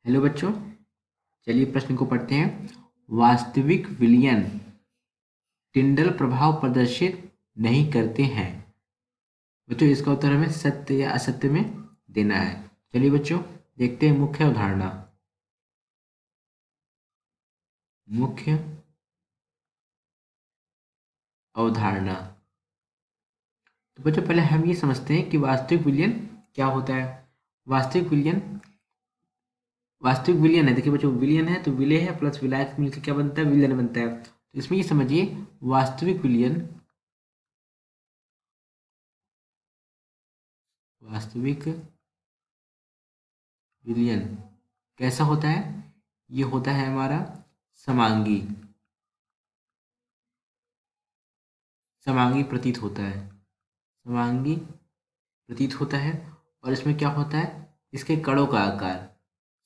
Hello बच्चों, चलिए प्रश्न को पढ़ते हैं। वास्तविक विलयन टिंडल प्रभाव प्रदर्शित नहीं करते हैं। बच्चों, इसका उत्तर हमें सत्य या असत्य में देना है। चलिए बच्चों, देखते हैं मुख्य अवधारणा। मुख्य अवधारणा। तो बच्चों, पहले हम ये समझते हैं कि वास्तविक विलयन क्या होता है। वास्तविक विलयन वास्तविक विलयन है। देखिए बच्चों, विलयन है तो विलय है प्लस विलायक मिलकर क्या बनता है, विलयन बनता है। तो इसमें ये समझिए, वास्तविक विलयन वास्तविक विलयन कैसा होता है। ये होता है हमारा समांगी समांगी प्रतीत होता है। समांगी प्रतीत होता है। और इसमें क्या होता है, इसके कणों का आकार।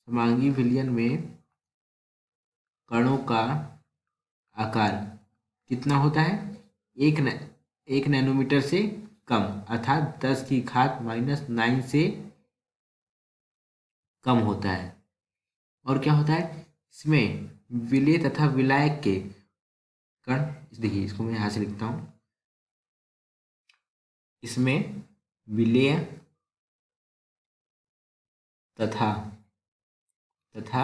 समांगी विलयन में कणों का आकार कितना होता है, एक न, 1 नैनोमीटर से कम, अर्थात 10⁻⁹ से कम होता है। और क्या होता है, इसमें विलेय तथा विलायक के कण, देखिए इसको मैं यहाँ से लिखता हूँ। इसमें विलेय तथा तथा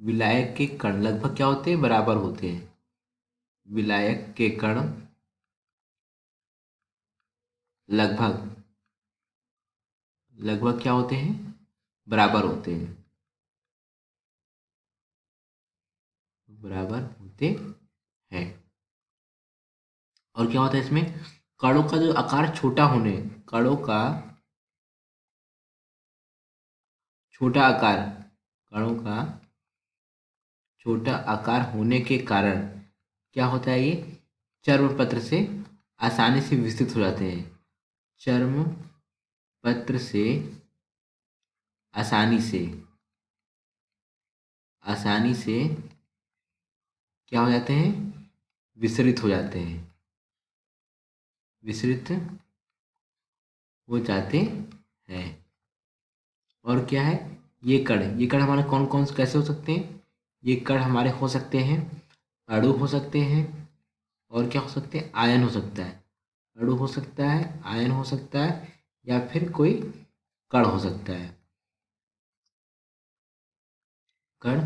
विलायक के कण लगभग क्या होते हैं, बराबर होते हैं। विलायक के कण लगभग लगभग क्या होते हैं, बराबर होते हैं। बराबर होते हैं। और क्या होता है, इसमें कणों का जो आकार छोटा होने, कणों का छोटा आकार कणों का छोटा आकार होने के कारण क्या होता है, ये चर्म पत्र से आसानी से विस्तृत हो जाते हैं। चर्म पत्र से आसानी से आसानी से क्या हो जाते हैं, विसरित हो जाते हैं। विसरित हो जाते हैं। और क्या है, ये कण हमारे कौन कौन से कैसे हो सकते हैं। ये कण हमारे हो सकते हैं, अणु हो सकते हैं। और क्या हो सकते हैं, आयन हो सकता है। अणु हो सकता है, आयन हो सकता है, या फिर कोई कण हो सकता है। कण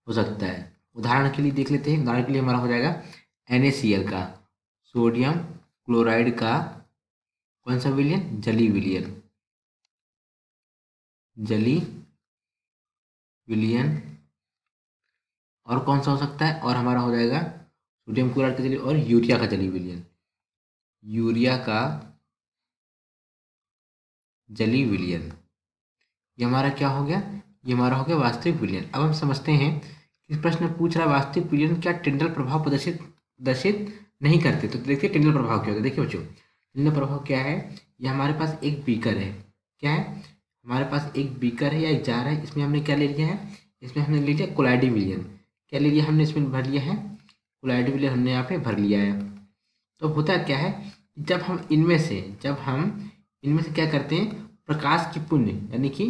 हो सकता है। उदाहरण के लिए देख लेते हैं। उदाहरण के लिए हमारा हो जाएगा NaCl का, सोडियम क्लोराइड का कौन सा विलयन, जलीय विलयन। जलीय विलयन। और कौन सा हो सकता है, और हमारा हो जाएगा सोडियम क्लोराइड का जलीय और यूरिया का जलीय विलयन। यूरिया का जलीय विलयन। ये हमारा क्या हो गया, ये हमारा हो गया वास्तविक विलयन। अब हम समझते हैं कि प्रश्न पूछ रहा है वास्तविक विलयन क्या टिंडल प्रभाव प्रदर्शित प्रदर्शित नहीं करते। तो देखिए टिंडल प्रभाव क्या होता है। देखिए बच्चों, टिंडल प्रभाव क्या है, ये हमारे पास एक बीकर है। क्या है, हमारे पास एक बीकर है या एक जार है। इसमें हमने क्या ले लिया है, इसमें हमने ले लिया कोलाइडी विलयन। क्या ले लिया हमने, इसमें भर लिया है कोलाइडी विलयन, हमने यहाँ पे भर लिया है। तो होता क्या है, जब हम इनमें से क्या करते हैं, प्रकाश की पुंज, यानी कि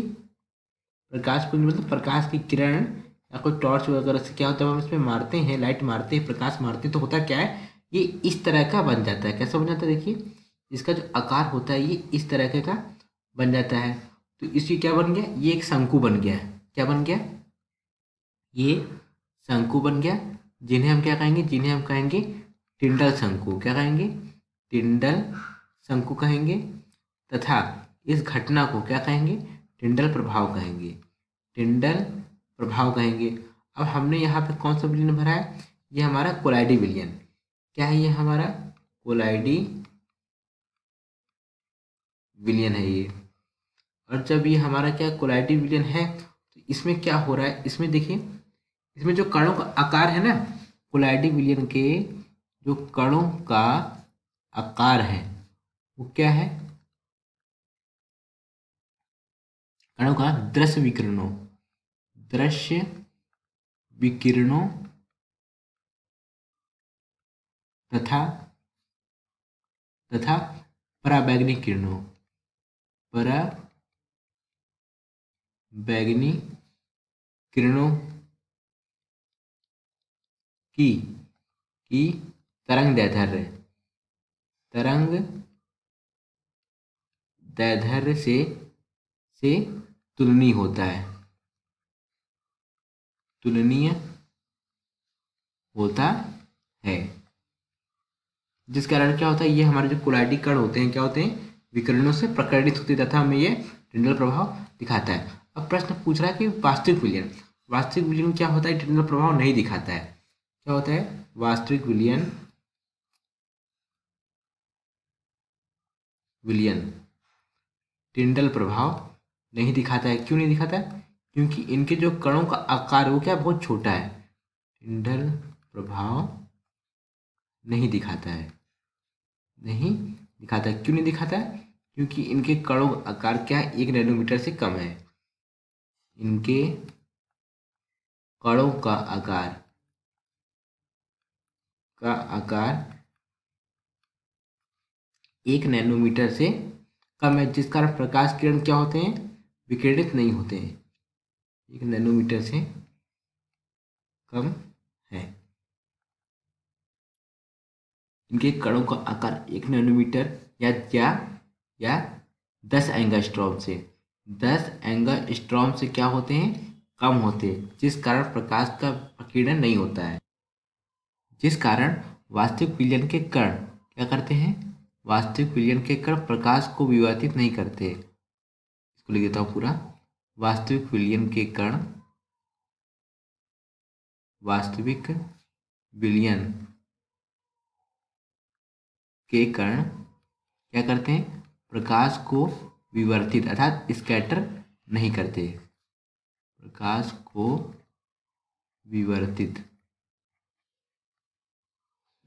प्रकाश पुंज मतलब प्रकाश की किरण या कोई टॉर्च वगैरह से क्या होता है, हम इसमें मारते हैं, लाइट मारते हैं, प्रकाश मारते हैं, तो होता क्या है, ये इस तरह का बन जाता है। कैसा बन जाता है, देखिए इसका जो आकार होता है ये इस तरह का बन जाता है। तो इसकी क्या बन गया, ये एक शंकु बन गया। क्या बन गया, ये शंकु बन गया। जिन्हें हम कहेंगे टिंडल शंकु। क्या कहेंगे, टिंडल शंकु कहेंगे। तथा इस घटना को क्या कहेंगे, टिंडल प्रभाव कहेंगे। टिंडल प्रभाव कहेंगे। अब हमने यहाँ पे कौन सा विलयन भरा है, ये हमारा कोलाइडी विलयन। क्या है, ये हमारा कोलाइडी विलयन है ये। और जब ये हमारा क्या कोलाइडी विलयन है, तो इसमें क्या हो रहा है, इसमें देखिए, इसमें जो कणों का आकार है ना, कोलाइडी विलयन के जो कणों का आकार है वो क्या है, कणों का दृश्य विकिरणों तथा तथा पराबैंगनी किरणों, पराबैंगनी किरणों की तरंग दैर्ध्य से तुलनीय होता है, जिस कारण क्या होता है, ये हमारे जो कोलाइटिक कण होते हैं क्या होते हैं, विकिरणों से प्रकटित होते हैं तथा हमें ये टिंडल प्रभाव दिखाता है। अब प्रश्न पूछ रहा है कि वास्तविक विलयन क्या होता है, टिंडल प्रभाव नहीं दिखाता है। क्या होता है वास्तविक विलयन टिंडल प्रभाव नहीं दिखाता है। क्यों नहीं दिखाता है? क्योंकि इनके जो कणों का आकार वो क्या बहुत छोटा है। टिंडल प्रभाव नहीं दिखाता है। क्यों नहीं दिखाता है? क्योंकि इनके कणों का आकार क्या है, 1 नैनोमीटर से कम है। इनके कणों का आकार 1 नैनोमीटर से कम है, जिस कारण प्रकाश किरण क्या होते हैं, विकिरणित नहीं होते हैं। 1 नैनोमीटर से कम है। इनके कणों का आकार 1 नैनोमीटर या 10 एंगस्ट्रॉम से 10 एंगस्ट्रॉम से क्या होते हैं, कम होते हैं, जिस कारण प्रकाश का विकिरण नहीं होता है। जिस कारण वास्तविक विलयन के कण क्या करते हैं, वास्तविक विलयन के कण प्रकाश को विवर्तित नहीं करते। इसको लिख देता हूँ पूरा। वास्तविक विलयन के कण क्या करते हैं, प्रकाश को विवर्तित अर्थात स्कैटर नहीं करते। प्रकाश को विवर्तित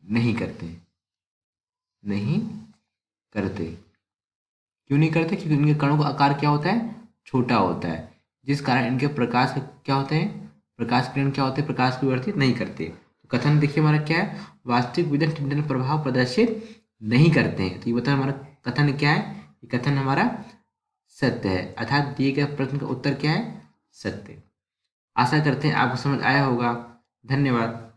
नहीं करते। क्यों नहीं करते? क्योंकि इनके कणों का आकार क्या होता है, छोटा होता है, जिस कारण इनके प्रकाश क्या होते हैं, प्रकाश किरण क्या होते हैं, प्रकाश को विवर्तित नहीं करते। तो कथन देखिए हमारा क्या है, वास्तविक विलयन टिंडल प्रभाव प्रदर्शित नहीं करते हैं। तो ये बताओ हमारा कथन क्या है, ये कथन हमारा सत्य है, अर्थात दिए गए प्रश्न का उत्तर क्या है, सत्य। आशा करते हैं आपको समझ आया होगा। धन्यवाद।